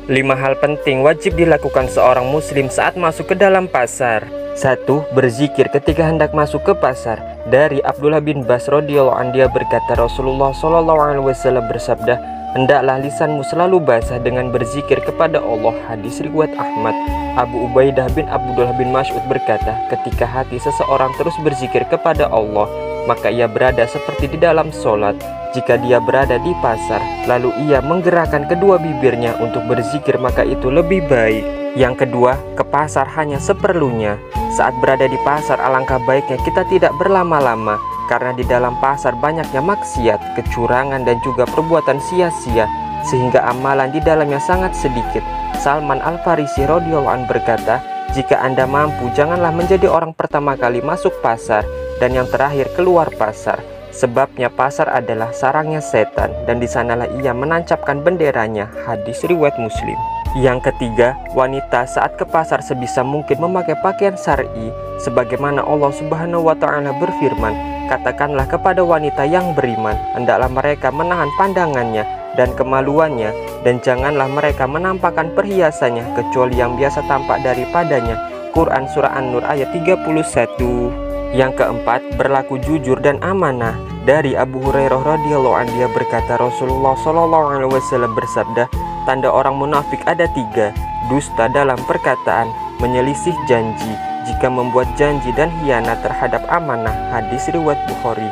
5 hal penting wajib dilakukan seorang muslim saat masuk ke dalam pasar. 1. Berzikir ketika hendak masuk ke pasar. Dari Abdullah bin Bas radhiyallahu anhu, dia berkata, Rasulullah SAW bersabda, hendaklah lisanmu selalu basah dengan berzikir kepada Allah. Hadis riwayat Ahmad. Abu Ubaidah bin Abdullah bin Mas'ud berkata, ketika hati seseorang terus berzikir kepada Allah, maka ia berada seperti di dalam sholat. Jika dia berada di pasar, lalu ia menggerakkan kedua bibirnya untuk berzikir, maka itu lebih baik. Yang kedua, ke pasar hanya seperlunya. Saat berada di pasar, alangkah baiknya kita tidak berlama-lama, karena di dalam pasar banyaknya maksiat, kecurangan, dan juga perbuatan sia-sia, sehingga amalan di dalamnya sangat sedikit. Salman Al-Farisi radhiyallahu anhu berkata, jika Anda mampu, janganlah menjadi orang pertama kali masuk pasar dan yang terakhir keluar pasar. Sebabnya pasar adalah sarangnya setan, dan di sanalah ia menancapkan benderanya. Hadis riwayat Muslim. Yang ketiga, wanita saat ke pasar sebisa mungkin memakai pakaian syar'i, sebagaimana Allah Subhanahu wa Ta'ala berfirman, katakanlah kepada wanita yang beriman, hendaklah mereka menahan pandangannya dan kemaluannya, dan janganlah mereka menampakkan perhiasannya kecuali yang biasa tampak daripadanya. Quran Surah An-Nur ayat 31. Yang keempat, berlaku jujur dan amanah. Dari Abu Hurairah radhiyallahu anhu, dia berkata, Rasulullah SAW bersabda, tanda orang munafik ada 3: dusta dalam perkataan, menyelisih janji, jika membuat janji, dan khianat terhadap amanah. Hadis riwayat Bukhari.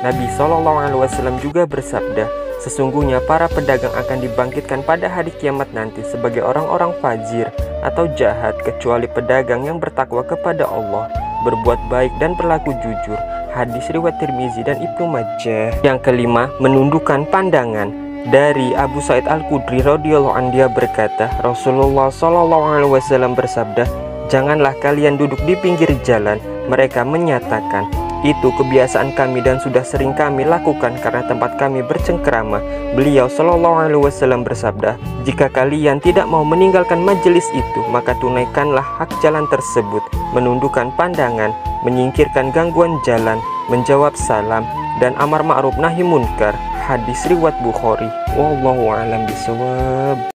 Nabi SAW juga bersabda, sesungguhnya para pedagang akan dibangkitkan pada hari kiamat nanti sebagai orang-orang fajir atau jahat, kecuali pedagang yang bertakwa kepada Allah, berbuat baik, dan berlaku jujur. Hadis riwayat Tirmizi dan Ibnu Majah. Yang kelima, menundukkan pandangan. Dari Abu Sa'id Al-Khudri radhiyallahu anhu, dia berkata, Rasulullah SAW bersabda, janganlah kalian duduk di pinggir jalan. Mereka menyatakan, itu kebiasaan kami dan sudah sering kami lakukan karena tempat kami bercengkerama. Beliau SAW bersabda, jika kalian tidak mau meninggalkan majelis itu, maka tunaikanlah hak jalan tersebut, menundukkan pandangan, menyingkirkan gangguan jalan, menjawab salam, dan amar ma'ruf nahi munkar. Hadis riwayat Bukhari. Wallahu a'lam bishawab.